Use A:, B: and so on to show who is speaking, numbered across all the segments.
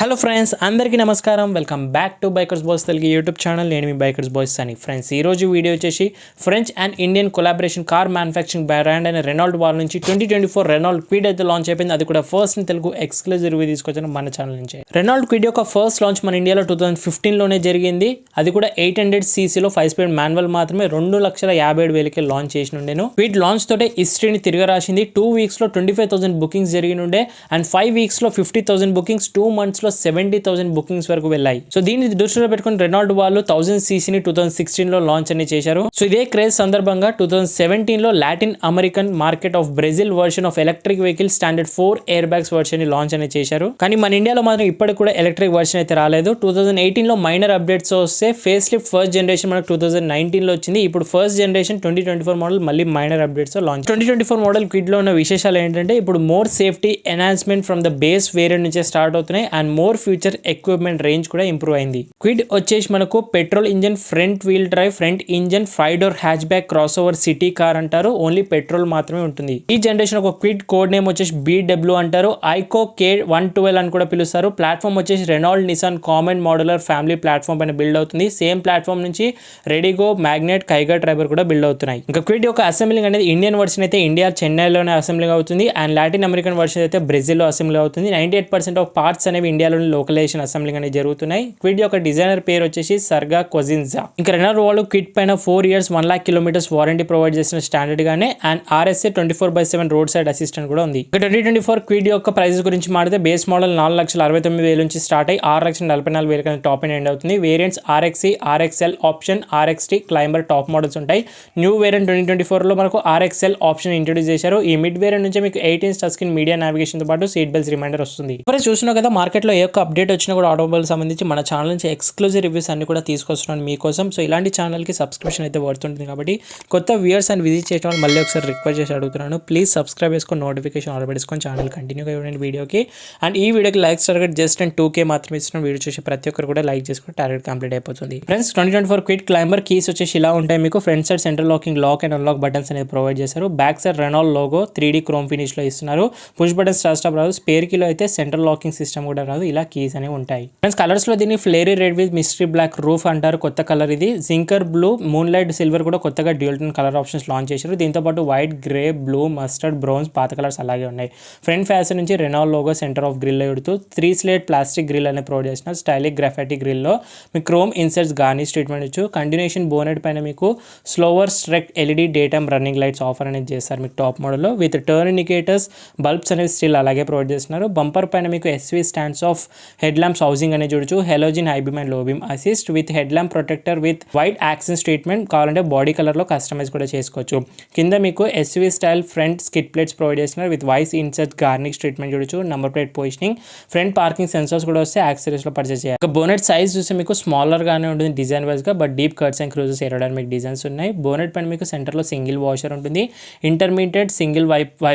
A: Hello friends, అందరికీ నమస్కారం. Welcome back to bikers boys Telugu YouTube channel. నేను మీ బైకర్స్ బాయ్స్ అని. ఫ్రెండ్స్, ఈరోజు వీడియో వచ్చేసి French and Indian collaboration car manufacturing brand అయిన రెనాల్ట్ వాళ్ళ నుంచి 2024 రెనాల్ట్ క్విడ్ అయితే లాంచ్ అయిపోయింది. అది కూడా first in Telugu exclusive review తీసుకొచ్చాను మన ఛానల్ నుంచి. రెనాల్ట్ క్విడ్ యొక్క ఫస్ట్ లాంచ్ మన ఇండియాలో 2015లోనే జరిగింది. అది కూడా 800cc 5 స్పీడ్ మాన్యువల్ మాత్రమే 2,57,000కి లాంచ్ చేసి ఉండేను. క్విడ్ లాంచ్ తోటే హిస్టరీని తిరగరాసింది. 2 వీక్స్లో 25,000 బుకింగ్స్ జరిగి ఉండే అండ్ 5 వీక్స్లో 50,000 బుకింగ్స్, 2 మంత్స్లో 70,000 బుకింగ్స్ వరకు వెళ్ళాయి. సో దీన్ని దృష్టిలో పెట్టుకుని రెనాల్ట్ వాళ్ళు 1000cc 2016లో లాంచ్ అని చేశారు. సో ఇదే క్రేజ్ సందర్భంగా 2017లో Latin American market of Brazil version of electric vehicle standard 4 air bags version ని లాంచ్ అని చేశారు. కానీ మన ఇండియాలో మాత్రం ఇప్పటికి కూడా ఎలక్ట్రిక్ వర్షన్ అయితే రాలేదు. 2018లో మైనర్ అప్డేట్స్ వస్తే ఫేస్ లిఫ్ట్ ఫస్ట్ జనరేషన్ మనకు 2019లో వచ్చింది. ఇప్పుడు ఫస్ట్ జనరేషన్ 2024 మోడల్ మళ్ళీ minor updates launch. 2024 model Kwid లో ఉన్న విశేషాలు ఏంటంటే ఇప్పుడు more safety enhancement from the base variant నుంచే స్టార్ట్ అవుతున్నాయి and more feature equipment range కూడా ఇంప్రూవ్ అయింది. క్విడ్ వచ్చేసి మనకు petrol engine front wheel drive front engine 5 door hatchback crossover city car అంటారు. ఓన్లీ పెట్రోల్ మాత్రమే ఉంటుంది. ఈ జనరేషన్ ఒక క్విడ్ కోడ్ నేమ్ వచ్చేసి BW అంటారు. ఐకో K112 అని కూడా పిలుస్తారు. ప్లాట్ఫామ్ వచ్చేసి Renault Nissan common modular family platform పైన బిల్డ్ అవుతుంది. సేమ్ ప్లాట్ఫామ్ నుంచి రెడిగో, మ్యాగ్నెట్, కైగా ట్రైబర్ కూడా బిల్డ్ అవుతున్నాయి. ఇంకా క్విడ్ యొక్క అసెంబ్లింగ్ అనేది ఇండియన్ వర్షన్ అయితే ఇండియా చెన్నైలోనే అసెంబ్లింగ్ అవుతుంది అండ్ లాటిన్ అమెరికన్ వర్షన్ అయితే బ్రెజిల్లో అసెంబ్లీ అవుతుంది. 98% ఆఫ్ పార్ట్స్ అనేవి ఇండియాలోని లోకలైజేషన్ అసెంబ్లింగ్ అనేది జరుగుతున్నాయి. క్విడ్ యొక్క డిజైనర్ పేరు వచ్చేసి సర్గా కొజిన్జా. ఇంకా రెనాల్ట్ వాళ్ళు క్విడ్ పైన 4 years 1 lakh kilometers warranty provide చేసిన స్టాండర్డ్ గానే and RSA 24/7 road side assistant కూడా ఉంది. ఇక 2024 క్విడ్ యొక్క ప్రైసెస్ గురించి మాట్లాడితే బేస్ మోడల్ 4,69,000 నుంచి స్టార్ట్ అయ్యి 6,44,000 టాప్ అండ్ ఎండ్ అవుతుంది. Variants RXE, RXL option, RXT climber top models ఉంటాయి. న్యూ వేరియంట్ 2024 లో మనకు RXL ఆప్షన్ ఇంట్రొడ్యూస్ చేశారు. ఈ మిడ్ వేరియంట్ నుంచి మీకు 18 టచ్ స్క్రీన్ మీడియా నావిగేషన్ తో పాటు సీట్ బెల్ట్స్ రిమైండర్ వస్తుంది. ఇప్పుడు చూస్తున్నాం కదా, మార్కెట్ లో ఏ ఒక్క అప్డేట్ వచ్చినా కూడా ఆటోమొబైల్ సంబంధించి మన ఛానల్ నుంచి ఎక్స్క్లూజివ్ రివ్యూస్ అన్ని కూడా తీసుకొస్తున్నాను మీకోసం. సో ఇలాంటి ఛానల్కి సబ్స్క్రిప్షన్ అయితే పడుతుంటుంది కాబట్టి కొత్త వ్యూయర్స్ అండ్ విజిట్ చేయడం వల్ల మళ్ళీ ఒకసారి రిక్వెస్ట్ చేసి అడుగుతున్నాను. ప్లీజ్ సబ్స్క్రైబ్ చేసుకొని నోటిఫికేషన్ ఆల్ పెట్టుకొని ఛానల్ కంటిన్యూగా ఇవ్వండి వీడియోకి. అండ్ ఈ వీడియోకి likes target just and 2K మాత్రమే ఇస్తున్నాం. వీడియో చూసి ప్రతి ఒక్కరు కూడా లైక్ చేసుకుని టార్గెట్ కంప్లీట్ అయిపోతుంది. ఫ్రెండ్స్, 2024 క్విడ్ క్లైంబర్ కీస్ వచ్చేసి ఇలా ఉంటాయి. మీకు front side center locking lock and unlock buttons అనేది ప్రొవైడ్ చేశారు. Back side Renault logo 3D chrome finish లో ఇస్తున్నారు. పుష్ బటన్ స్టాప్ రాదు. స్పేర్ కీలో అయితే సెంట్రల్ లాకింగ్ సిస్టమ్ కూడా రాదు. ఇలా కీస్ అనేవి ఉంటాయి. ఫ్రెండ్స్, కలర్స్ లో దీన్ని fiery red with mystery black roof అంటారు. కొత్త కలర్ ఇది. Zanskar blue, moonlight silver కూడా కొత్తగా dual tone colour options launch చేశారు. దీంతో పాటు white, grey, blue, mustard, bronze పాత కలర్స్ అలాగే ఉన్నాయి. ఫ్రంట్ ఫ్యాషన్ నుంచి Renault logo centre of grille ఎడుతూ 3 స్లేట్ ప్లాస్టిక్ గ్రిల్ అనేది ప్రొవైడ్ చేసిన స్టైలిక్ గ్రాఫైటీ గ్రిల్ లో మీకు క్రోమ్ ఇన్సర్ట్స్ గార్నిష్ ట్రీట్మెంట్ ఇచ్చు. కంటిన్యూషన్ బోనెట్ పైన మీకు slower స్ట్రెక్ LED day time running lights offer అనేది చేస్తారు మీకు టాప్ మోడల్లో. విత్ టర్న్ ఇండికేటర్స్, బల్బ్స్ అనేవి స్టిల్ అలాగే ప్రొవైడ్ చేస్తున్నారు. బంపర్ పైన మీకు SV stands of head lamps housing అనేది చూడొచ్చు. Halogen high beam and low beam assist with head lamp protector with white యాక్సెస్ ట్రీట్మెంట్. కావాలంటే బాడీ కలర్ లో కస్టమైజ్ కూడా చేసుకోవచ్చు. కింద మీకు SV style front skid plates provide చేస్తున్నారు with voice insert garnish treatment చూడొచ్చు. Number plate positioning, front parking sensors కూడా వస్తే యాక్సెసరీస్ లో పర్చేస్ చేయాలి. బోనెట్ సైజ్ చూస్తే మీకు స్మాలర్ గానే ఉంటుంది డిజైన్ వైజ్ గా, but deep cuts and creases aerodynamic designs ఉన్నాయి. బోనెట్ పైన మీకు సెంటర్ లో సింగిల్ వాషర్ ఉంటుంది. Intermediate single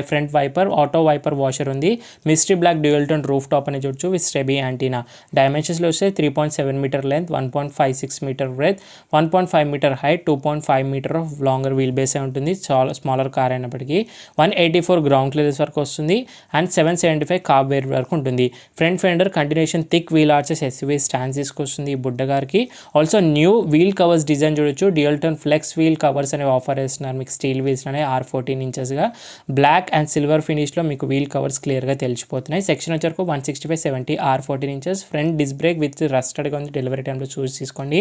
A: front wiper, auto wiper washer ఉంది. Mystery black dual tone roof top అని చూడొచ్చు విత్ స్టెబీ యాంటీనా. డైమెన్షన్స్ లో వస్తే 3.7 metre length, 1.56 metre breadth, 1.5 metre height, 2.5 metre of longer wheel base ఉంటుంది. చాలా smaller car అయినప్పటికీ 184 ground clearance వరకు వస్తుంది అండ్ 775 కార్బ్ వేర్ వరకు ఉంటుంది. Front fender continuation thick wheel arches SUV stands తీసుకొస్తుంది ఈ బుడ్డ గారికి. Also new wheel covers design చూడొచ్చు. Dual tone flex wheel covers అనేవి ఆఫర్ చేస్తున్నారు మీకు. స్టీల్ వీల్స్ అనేవి 14 inches గా బ్లాక్ అండ్ సిల్వర్ ఫినిష్ లో మీకు వీల్ కవర్స్ క్లియర్ గా తెలిసిపోతున్నాయి. సెక్షన్ వచ్చరకు 165/70 14 inches. Front disc brake with rusted గా ఉంది. డెలివరీ టైంలో చూసి తీసుకోండి.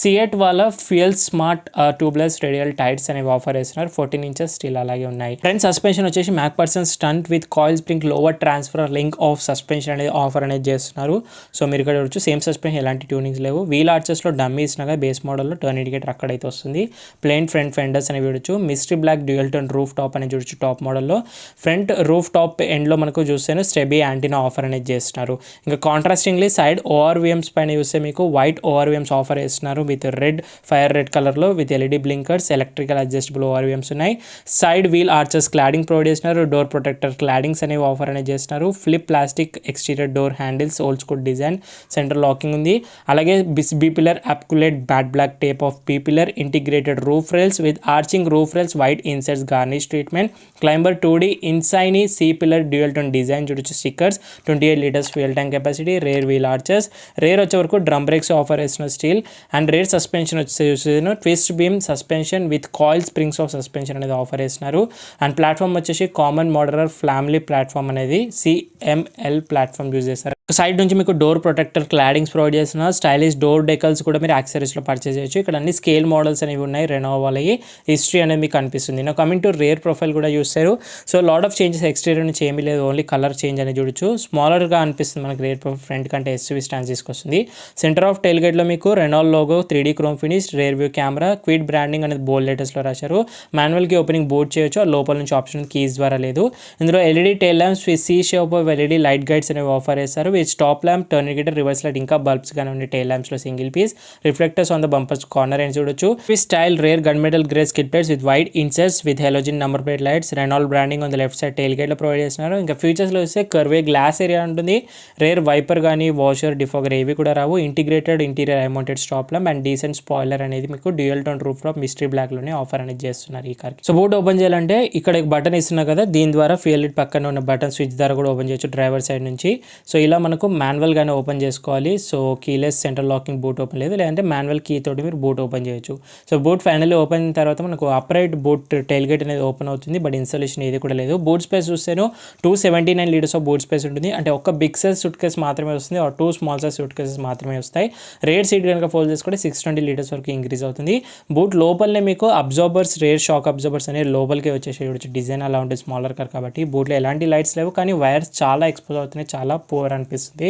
A: సియట్ వాళ్ళ fuel smart tubeless radial tyres అనేవి ఆఫర్ చేస్తున్నారు. 14 inches స్టిల్ అలాగే ఉన్నాయి. ఫ్రంట్ సస్పెన్షన్ వచ్చేసి MacPherson strut with coil spring lower transverse link of suspension అనేది ఆఫర్ అనేది చేస్తున్నారు. సో మీరు ఇక్కడ చూడొచ్చు సేమ్ సస్పెన్షన్, ఎలాంటి ట్యూనింగ్స్ లేవు. వీల్ ఆర్చెస్ లో డమ్మీ ఇచ్చినగా బేస్ మోడల్లో టర్న్ ఇండికేటర్ అక్కడైతే వస్తుంది. ప్లెయిన్ ఫ్రంట్ ఫెండర్స్ అనేవి చూడొచ్చు. Mystery black dual tone roof top అని చూడొచ్చు టాప్ మోడల్లో. ఫ్రంట్ రూఫ్ టాప్ ఎండ్ లో మనకు చూస్తే స్టెబీ యాంటీనా ఆఫర్ అనేది చేస్తున్నారు. ఇంకా కాంట్రాస్టింగ్లీ సైడ్ ORVMs పైన చూస్తే మీకు వైట్ ORVMs ఆఫర్ చేస్తున్నారు with red, fiery red colour లో with LED blinkers, electrical adjustable ORVMs ఉన్నాయి. Side wheel arches cladding provide చేస్తున్నారు. డోర్ ప్రొటెక్టర్ క్లాడింగ్స్ అనేవి ఆఫర్ అనేది చేస్తున్నారు. Flip plastic exterior door handles, old school design, centre locking ఉంది. అలాగే B pillar అప్కులేట్ but black tape of B pillar, integrated roof rails with arching roof rails, white inserts garnish treatment, Climber 2D insignia C pillar dual tone design చూడొచ్చు. Stickers, 28 liters fuel fuel tank capacity, rear wheel arches, rear వచ్చే వరకు drum brakes offer చేసిన steel and rear suspension వచ్చేసి twist beam suspension with coil springs of suspension అనేది offer చేస్తున్నారు. And platform వచ్చేసి common modular family platform అనేది CML platform use చేస్తారు. Side నుంచి మీకు డోర్ ప్రొటెక్టర్ క్లాడింగ్స్ ప్రొవైడ్ చేసిన స్టైలిష్ డోర్ డెకల్స్ కూడా మీరు యాక్సెసరీస్లో పర్చేస్ చేయొచ్చు. ఇక్కడ అన్ని స్కేల్ మోడల్స్ అనేవి ఉన్నాయి. రెనో వాళ్ళకి హిస్టరీ అనేది మీకు కనిపిస్తుంది. నా కమింగ్ టు రేర్ ప్రొఫైల్ కూడా చూస్తారు. So lot of changes exterior నుంచి ఏమీ లేదు, ఓన్లీ కలర్ చేంజ్ అనేది చూడొచ్చు. స్మాలర్గా అనిపిస్తుంది మనకి రేర్ ప్రొఫైల్, ఫ్రంట్ కంటే SUV స్టాండ్స్ తీసుకొస్తుంది. సెంటర్ ఆఫ్ టైల్ గేట్లో మీకు Renault logo 3D chrome finish, rear view camera, Kwid branding అనేది బోల్డ్ లెటర్స్లో రాశారు. మాన్యువల్కి ఓపెనింగ్ బోర్డ్ చేయొచ్చు, లోపల నుంచి ఆప్షన్ కీస్ ద్వారా లేదు. ఇందులో LED tail lamps with C shape LED light guides అనేవి ఆఫర్ చేస్తారు. With stop lamp, turn indicator, reverse light, ఇంకా బల్బ్స్ కానీ ఉండే టైల్ ల్యాంప్స్లో single piece, reflectors on the bumpers corner అని చూడొచ్చు. With style rear gun metal grey skid plates with white inserts with halogen number plate lights, Renault branding on the left side tail గేట్లో ప్రొవైడ్ చేస్తున్నారు. ఇంకా ఫీచర్స్లో వస్తే curved glass area ఉంటుంది, rare wiper కానీ వాషర్ డిఫాగర్ ఏవి కూడా రావు, integrated interior high mounted stop lamp and decent spoiler అనేది మీకు dual tone roof top mystery బ్లాక్లోనే ఆఫర్ అనేది చేస్తున్నారు ఈ కార్కి. సో బూట్ ఓపెన్ చేయాలంటే ఇక్కడ బటన్ ఇస్తున్నారు కదా, దీని ద్వారా ఫ్యూయల్ లిడ్ పక్కన ఉన్న బటన్ స్విచ్ ద్వారా కూడా ఓపెన్ చేయొచ్చు డ్రైవర్ సైడ్ నుంచి. సో ఇలా మనకు మాన్యువల్గానే ఓపెన్ చేసుకోవాలి. So keyless central locking boot open లేదు, లేదంటే మాన్యువల్ కీ తోటి మీరు బూట్ ఓపెన్ చేయొచ్చు. సో బూట్ ఫైనల్లీ ఓపెన్ అయిన తర్వాత మనకు అప్రైట్ బూట్ టైల్ గేట్ అనేది ఓపెన్ అవుతుంది, బట్ ఇన్స్టాలేషన్ ఏది కూడా లేదు. బూట్ స్పేస్ చూస్తేనో 279 లీటర్స్ ఆఫ్ బూట్ స్పేస్ ఉంటుంది. అంటే ఒక బిగ్ సైజ్ సూట్ కేస్ మాత్రమే వస్తుంది, ఆ 2 స్మాల్ సైజ్ సూట్ కేసెస్ మాత్రమే వస్తాయి. రేర్ సీట్ కనుక ఫోల్డ్ చేసుకుంటే 620 లీటర్స్ వరకు ఇంక్రీజ్ అవుతుంది. బూట్ లోపలనే మీకు అబ్జార్బర్స్, రేర్ షాక్ అబ్జార్బర్స్ అనేవి లోపలికి వచ్చేసి చూడొచ్చు. డిజైన్ అలా ఉంటుంది స్మాలర్ కార్ కాబట్టి. బూట్లో ఎలాంటి లైట్స్ లేవు, కానీ వైర్స్ చాలా ఎక్స్పోజ్ అవుతున్నాయి, చాలా పూర్ అనిపిస్తుంది.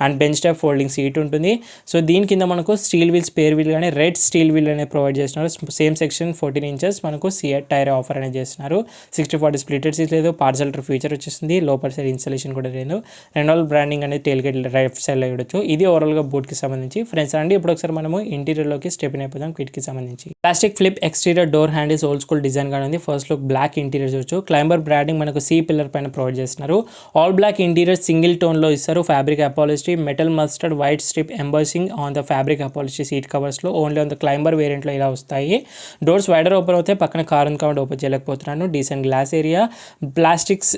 A: And bench type folding seat ఉంటుంది. సో దీని కింద మనకు స్టీల్ వీల్, స్పేర్ వీల్ కానీ రెడ్ స్టీల్ వీల్ అనేది ప్రొవైడ్ చేస్తున్నారు. సేమ్ సెక్షన్ 14 ఇంచెస్ మనకు సిఎట్ టైర్ ఆఫర్ అనేది చేస్తున్నారు. 60/40 స్ప్లిటెడ్ సీట్ లేదు, పార్సల్ ఫీచర్ వచ్చేసింది. లోపల సైడ్ ఇన్స్టాలేషన్ కూడా లేదు. రెనాల్డ్ బ్రాండింగ్ అనేది టైల్ గేట్ రైట్ సైడ్లో చూడొచ్చు. ఇది ఓవరాల్గా బూట్కి సంబంధించి ఫ్రెండ్స్ అండి. ఇప్పుడు ఒకసారి మనము ఇంటీరియర్లోకి స్టెప్ అయిపోదాం. క్విట్కి సంబంధించి plastic flip exterior door handles old school design గా ఉంది. ఫస్ట్ లుక్ బ్లాక్ ఇంటీరియర్ చూడొచ్చు. క్లైంబర్ బ్రాండింగ్ మనకు C పిల్లర్ పైన ప్రొవైడ్ చేస్తున్నారు. ఆల్ బ్లాక్ ఇంటీరియర్ సింగిల్ టోన్లో ఇస్తారు. Fabric upholstery, metal mustard white strip embossing on the fabric upholstery seat కవర్స్లో only on the Climber వేరియంట్లో ఇలా వస్తాయి. డోర్స్ వైడర్ ఓపెన్ అవుతాయి, పక్కన కార్ ఉంది కాబట్టి ఓపెన్ చేయలేకపోతున్నాను. Decent glass area, plastics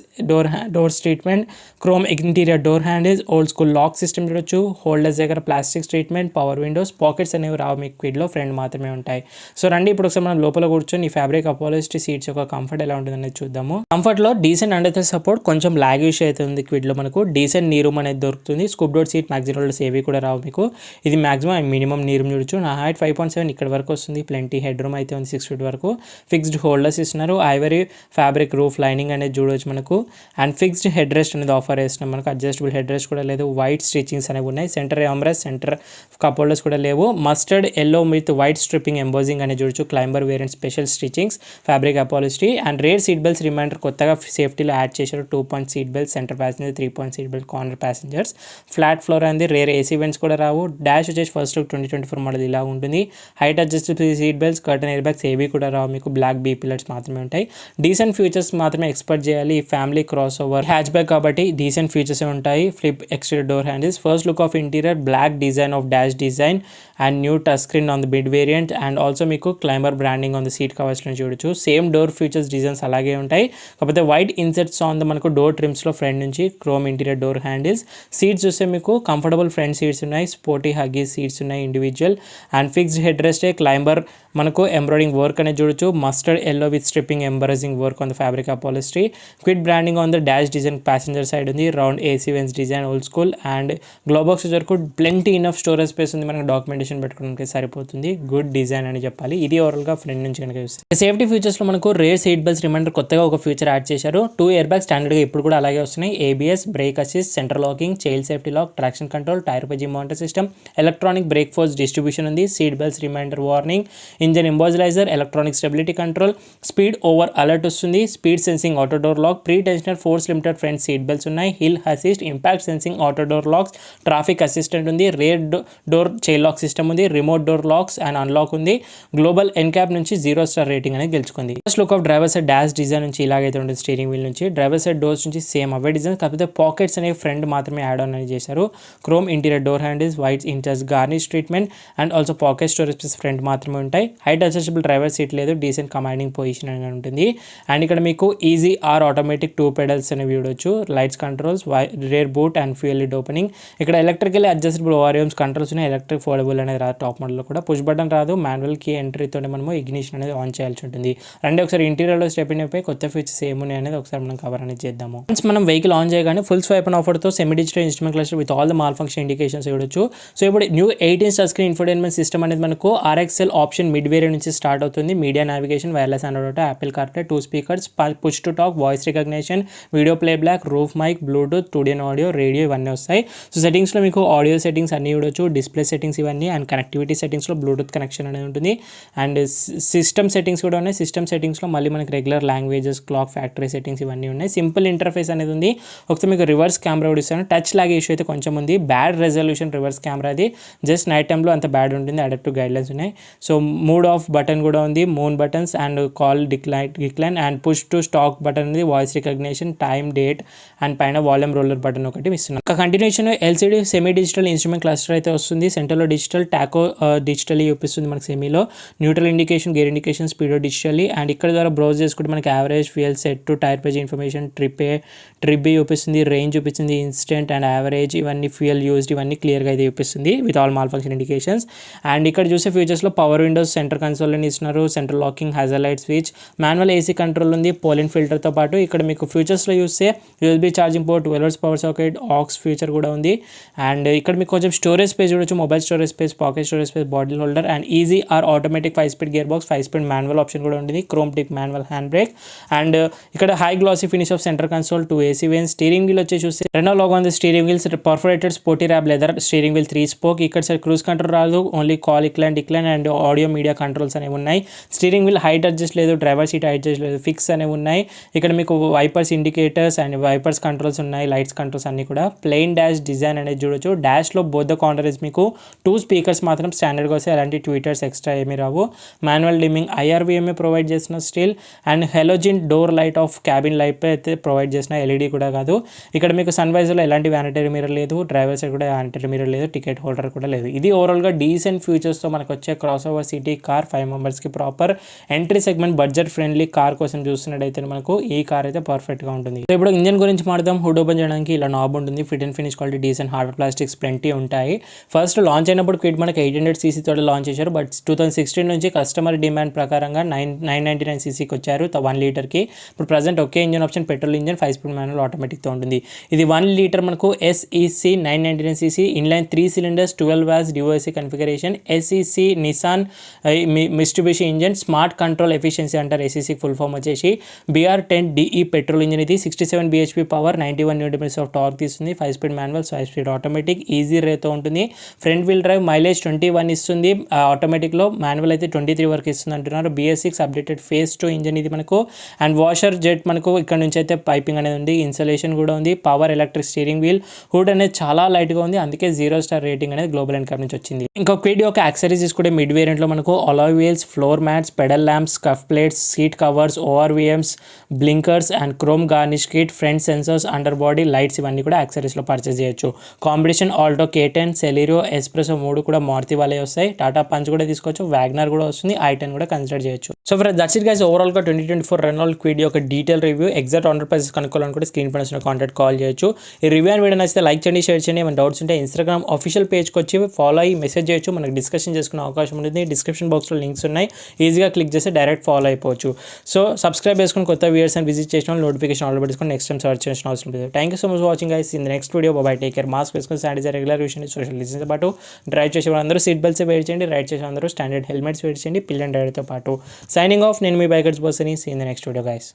A: doors treatment, chrome interior door handles, old school lock system చూడొచ్చు. హోల్డర్స్ దగ్గర plastics treatment, power windows, pockets అనేవి రావు మీకు క్విడ్లో, ఫ్రంట్ మాత్రమే ఉంటాయి. సో రండి ఇప్పుడు ఒకసారి మనం లోపల కూర్చొని ఈ ఫ్యాబ్రిక్ అపాలిస్ట్రీ సీట్స్ యొక్క కంఫర్ట్ ఎలా ఉంటుంది అనేది చూద్దాము. కంఫర్ట్లో డీసెంట్ అండర్ సపోర్ట్, కొంచెం లాగిష్ అవుతుంది క్విడ్లో. మనకు డీసెంట్ నీ రూమ్ అనేది దొరుకుతుంది. Scoop door seat maximum holders ఏవి కూడా రావు మీకు. ఇది మాక్సిమం మినిమం నీ రూమ్ చూడొచ్చు. నా హైట్ 5.7 ఇక్కడ వరకు వస్తుంది. ప్లెంటీ హెడ్ రూమ్ అయితే ఉంది 6 ఫీట్ వరకు. ఫిక్స్డ్ హోల్డర్స్ ఇస్తున్నారు. ఐవరీ ఫ్యాబ్రిక్ రూఫ్ లైనింగ్ అనేది చూడవచ్చు మనకు. అండ్ ఫిక్స్డ్ హెడ్ రెస్ట్ అనేది ఆఫర్ చేస్తున్నాం మనకు. అడ్జస్టబుల్ హెడ్ రెస్ట్ కూడా లేదు. వైట్ స్టిచింగ్స్ అనేవి ఉన్నాయి. Centre armrest, centre cup holders కూడా లేవు. Mustard yellow with white stripping embossing అనేది చూడొచ్చు. Climber variant special stitchings, fabric upholstery and rear seat belts reminder కొత్తగా సేఫ్టీలో యాడ్ చేశారు. 2 point seat belt centre passenger, 3 point seat belt corner passengers, flat floor అంది. Rear AC vents కూడా రావు. Dash వచ్చేసి first 2024 model ఇలా ఉంటుంది. Height adjustable seat belts, curtain air bags ఏవి కూడా రావు మీకు. బ్లాక్ బీ పిల్లర్స్ మాత్రమే ఉంటాయి. డీసెంట్ ఫీచర్స్ మాత్రమే ఎక్స్పెక్ట్ చేయాలి. Family cross over hatch back కాబట్టి డీసెంట్ ఫీచర్స్ ఉంటాయి. Flip exterior door handles, first look of interior, black design of dash design and new touch screen on the mid variant and also మీకు Climber branding on the seat covers నుంచి చూడొచ్చు. Same door features designs అలాగే ఉంటాయి, కాకపోతే white insets on the మనకు door ట్రిమ్స్లో front నుంచి chrome interior door handles. Seats చూస్తే మీకు కంఫర్టబుల్ ఫ్రంట్ సీట్స్ ఉన్నాయి. స్పోర్టీ హగ్గీ సీట్స్ ఉన్నాయి ఇండివిజువల్ అండ్ ఫిక్స్డ్ హెడ్ రెస్టే. క్లైంబర్ మనకు ఎంబ్రాయిడింగ్ వర్క్ అనేది చూడొచ్చు. Mustard yellow with stripping embarrassing work on the fabric upholstery. Kwid branding on the dash design passenger side ఉంది. Round AC vents design old school and glovebox వరకు plenty enough storage space ఉంది. మనకు documentation పెట్టుకోవడానికి సరిపోతుంది. Good design అని చెప్పాలి. ఇది ఓవరాల్గా ఫ్రంట్ నుంచి కనుక చూస్తే. సేఫ్టీ ఫీచర్స్లో మనకు రేర్ సీట్ బెల్ట్స్ రిమైండర్ కొత్తగా ఒక ఫీచర్ యాడ్ చేశారు. 2 ఇయర్ బ్యాగ్స్ స్టాండర్డ్గా ఇప్పుడు కూడా అలాగే వస్తున్నాయి. ABS, brake assist, centre locking, child safety lock, traction control, tyre పై monitor system, electronic brake force distribution ఉంది. Seat belts reminder warning, engine immobiliser, electronic stability control, speed over alert వస్తుంది. Speed sensing auto door lock, pre tensioner force limited front seat belts ఉన్నాయి. Hill assist, impact sensing auto door locks, traffic assistant ఉంది. Rear door child lock system ఉంది. Remote door locks and unlock ఉంది. Global NCAP నుంచి 0 star rating అనేది గెలుచుకుంది. First look of driver side dash design నుంచి ఇలాగైతే ఉంటుంది. స్టీరింగ్ వీల్ నుంచి డ్రైవర్ సైడ్ డోర్స్ నుంచి సేమ్ అవే డిజైన్, కాకపోతే పాకెట్స్ అనేవి ఫ్రంట్ మాత్రమే యాడ్ ఆన్ అనేది చేశారు. Chrome interior door handles, white inserts garnish treatment and also pocket storage front మాత్రమే ఉంటాయి. హైట్ అడ్జస్టబుల్ డ్రైవర్ సీట్ లేదు, డీసెంట్ కమాండింగ్ పొజిషన్ అనేది ఉంటుంది. అండ్ ఇక్కడ మీకు ఈజీ ఆర్ ఆటోమేటిక్ 2 పెడల్స్ అనేవి చూడొచ్చు, lights controls, rare boot and fuel lid opening. ఇక్కడ ఎలక్ట్రికల్ అడ్జస్టబుల్ ఓఆర్ఎమ్స్ కంట్రోల్స్ ఉన్నాయి, ఎలక్ట్రిక్ ఫోల్డబుల్ అనేది రాదు టాప్ మోడల్లో కూడా, పుష్ బటన్ రాదు, మాన్యువల్ కీ ఎంట్రీతో మనము ఇగ్నిషన్ అనేది ఆన్ చేయాల్సి ఉంటుంది. రండి ఒకసారి ఇంటీరియర్లో స్టెప్ ఇన్ అయిపోయి కొత్త ఫీచర్స్ ఏమున్నాయి అనేది ఒకసారి మనం కవర్ అనేది చేద్దాము. మనం వెహికల్ ఆన్ చేయగానే ఫుల్ స్వైప్ అండ్ ఆఫర్తో semi digital instrument cluster with all the malfunction indications చూడొచ్చు. సో ఇప్పుడు new 18 touch screen infotainment system అనేది మనకు RXL ఆప్షన్ మిడ్ వేరియంట్ నుంచి స్టార్ట్ అవుతుంది. Media navigation, wireless Android, Apple CarPlay, 2 speakers, push to talk, voice recognition, video playback, roof mic, Bluetooth, 2D audio, radio ఇవన్నీ వస్తాయి. So సెట్టింగ్స్లో మీకు audio settings అన్నీ చూడొచ్చు, డిస్ప్లే సెట్టింగ్స్ ఇవన్నీ, and connectivity సెట్టింగ్స్లో Bluetooth connection అనేది ఉంటుంది. అండ్ సిస్టమ్ సెట్టింగ్స్ కూడా ఉన్నాయి. సిస్టమ్ సెట్టింగ్స్లో మళ్ళీ మనకి regular languages, clock, factory settings ఇవన్నీ ఉన్నాయి. సింపుల్ ఇంటర్ఫేస్ అనేది ఉంది. ఒకసారి మీకు రివర్స్ కెమెరా కూడా ఇస్తాను. టచ్ లాగే ఇష్యూ అయితే కొంచెం ఉంది, బ్యాడ్ రెజల్యూషన్ రివర్స్ కెమెరా అది, జస్ట్ నైట్ టైంలో అంత బ్యాడ్ ఉంటుంది. అడాప్టివ్ గైడ్లైన్స్ ఉన్నాయి. సో మూడ్ ఆఫ్ బటన్ కూడా ఉంది, moon buttons and call decline and push to stack button ఉంది, voice recognition, time, date and పైన వాల్యూమ్ రోలర్ బటన్ ఒకటి ఇస్తున్నాం. Continuation LCD semi digital instrument cluster అయితే వస్తుంది. సెంటర్లో డిజిటల్, టాకో డిజిటల్లీ చూపిస్తుంది మనకి సెమీలో, neutral indication, gear indication, speedo digitally. And ఇక్కడ ద్వారా బ్రౌజ్ చేసుకుంటే మనకి average, fuel, set to tyre page information, trip B చూపిస్తుంది, రేంజ్ చూపిస్తుంది, ఇన్స్టెంట్ అండ్ యావరేజ్ ఇవన్నీ, ఫ్యూయల్ యూజ్డ్ ఇవన్నీ క్లియర్గా అయితే చూపిస్తుంది with all malfunction indications. And ఇక్కడ చూసే ఫీచర్స్లో పవర్ విండోస్, సెంటర్ కన్సోల్ అని ఇస్తున్నారు, central locking, hazard light switch, manual AC control ఉంది, పోలిన్ ఫిల్టర్తో పాటు. ఇక్కడ మీకు ఫీచర్స్లో చూస్తే USB charging port, 12 volts power socket, aux feature కూడా ఉంది. అండ్ ఇక్కడ మీకు కొంచెం స్టోరేజ్ స్పేస్ చూడొచ్చు, mobile storage space, pocket storage space, bottle holder and easy R automatic 5-speed gearbox, 5-speed manual option కూడా ఉంటుంది, chrome tick manual hand brake. And ఇక్కడ high glossy finish of centre console, 2 AC veins. Steering wheel వచ్చి చూస్తే Renault logo ఉంది, steering wheels, perforated sporty wrap leather steering wheel, 3 spoke. ఇక్కడ side cruise control రాదు, only call, decline and audio media controls అనేవి ఉన్నాయి. Steering wheel height adjust లేదు, driver seat height adjust లేదు, fix అనేవి ఉన్నాయి. ఇక్కడ మీకు wipers indicators and wipers controls ఉన్నాయి, లైట్స్ కంట్రోల్స్ అన్ని కూడా. ప్లెయిన్ డాష్ డిజైన్ అనేది చూడొచ్చు. డాష్లో బోత్ ద కార్నర్స్ మీకు 2 స్పీకర్స్ మాత్రం స్టాండర్డ్గా వస్తాయి, అలాంటి ట్విటర్స్ ఎక్స్ట్రా ఏమీ రావు. మాన్యువల్ డిమ్మింగ్, IRVMA ప్రొవైడ్ చేసిన still. And halogen door light of cabin light అయితే ప్రొవైడ్ చేసిన, LED కూడా కాదు. ఇక్కడ మీకు సన్ వైజర్లో ఎలాంటి వ్యానిటరీ మిర్రర్ లేదు, డ్రైవర్ సైడ్ కూడా వ్యానిటరీ మిర్రర్ లేదు, టికెట్ హోల్డర్ కూడా లేదు. ఇది ఓవరాల్గా డీసెంట్ ఫీచర్స్తో మనకు వచ్చే క్రాస్ ఓవర్ సిటీ కార్, 5 మెంబర్స్కి proper entry segment budget friendly car కోసం చూస్తున్నట్టయితే మనకు ఈ కార్ అయితే పర్ఫెక్ట్గా ఉంటుంది. సో ఇప్పుడు ఇంజన్ గురించి మాట్లాడదాం. హుడ్ ఓపెన్ చేయడానికి ఇలా నాబ్ ఉంటుంది, fit and finish quality, decent hard plastics plenty ఉంటాయి. ఫస్ట్ లాంచ్ అయినప్పుడు క్విడ్ మనకి 800cc తోటి లాంచ్ చేశారు, బట్ 2016 నుంచి కస్టమర్ డిమాండ్ ప్రకారంగా 999ccకి వచ్చారు 1 లీటర్కి. ఇప్పుడు ప్రజెంట్ ఒకే engine option, petrol engine, 5-speed manual ఆటోమేటిక్తో ఉంటుంది. ఇది 1 లీటర్ మనకు SEC 999cc inline 3 cylinders 12 watts DOAC configuration. SEC Nissan Mitsubishi engine, smart control efficiency అంటారు, SEC ఫుల్ ఫామ్ వచ్చేసి. BR10DE పెట్రోల్ ఇంజన్, ఇది 67 bhp power, 91 Nm of torque తీస్తుంది, 5-speed manual, 5-speed automatic, easy రేతో ఉంటుంది. Front wheel drive, mileage 21 ఇస్తుంది ఆటోమేటిక్లో, manual అయితే 23 వరకు ఇస్తుంది అంటున్నారు. BS6 అప్డేటెడ్ phase 2 ఇంజన్ ఇది మనకు. అండ్ వాషర్ జెట్ మనకు ఇక్కడ నుంచి అయితే పైపింగ్ అనేది ఉంది, ఇన్సలేషన్ కూడా ఉంది, power electric steering wheel, hood అనేది చాలా లైట్గా ఉంది, అందుకే 0 star రేటింగ్ అనేది గ్లోబల్ ఎన్కాప్ నుంచి వచ్చింది. ఇంకా క్విడ్ యొక్క యాక్సరీస్ తీసుకుంటే మిడ్ వేరియంట్లో మనకు alloy wheels, floor mats, pedal lamps, scuff plates, seat covers, ORVMs, blinkers and chrome garnish kit, front sensors, under body lights ఇవన్నీ కూడా యాక్సరీస్లో పర్చేస్ చేయొచ్చు. Competition Alto, K10, Celerio, S-Presso 3 కూడా మారుతి వాళ్ళే వస్తాయి. టాటా పంచ్ కూడా తీసుకోవచ్చు, వ్యాగ్నర్ కూడా వస్తుంది, i10 కూడా కన్సిడర్ చేయొచ్చు. So friends that's it guys, ఓవరాల్గా 2024 రెనాల్ట్ క్విడ్ యొక్క detail review, exact on prices కనుక్కోవాలనుకుంటే స్క్రీన్ పైన వచ్చిన కాంటాక్ట్ కాల్ చేయొచ్చు. ఈ రివ్యూ అండ్ వీడియో నచ్చితే లైక్ చేయండి, షేర్ చేయండి. ఏమైనా డౌట్స్ ఉంటే ఇన్స్టాగ్రామ్ అఫీషియల్ పేజ్కి వచ్చి ఫాలో అయ్యి మెసేజ్ చేయొచ్చు, మనకు డిస్కషన్ చేసుకునే అవకాశం ఉంటుంది. డిస్క్రిప్షన్ బాక్స్లో లింక్స్ ఉన్నాయి, ఈజీగా క్లిక్ చేస్తే డైరెక్ట్ ఫాలో అయిపోవచ్చు. సో సబ్స్క్రైబ్ చేసుకుని కొత్త వ్యూయర్స్ అండ్ విజిట్ చేసిన నోటిఫికేషన్ ఆల్ పెట్టుకుని నెక్స్ట్ టైం సర్చ్ చేసిన అవసరం లేదు. Thank you so much watching guys. In the next video by, take care, mask వేసుకుని శానిటైజర్, రెగ్యులర్ విషయం, సోషల్ డిస్టెన్స్ పాటు డ్రైవ్ చేసే వాళ్ళందరూ సీట్ బెల్ట్స్ వేర్ చేయండి, రైడ్ చేసే అందరూ స్టాండర్డ్ హెల్మెట్స్ వేర్ చేయండి, పిల్ అండ్ రైడర్తో పాటు. సైనింగ్ ఆఫ్, నేను మీ బైకర్స్ బాస్ అని. See in the next video guys.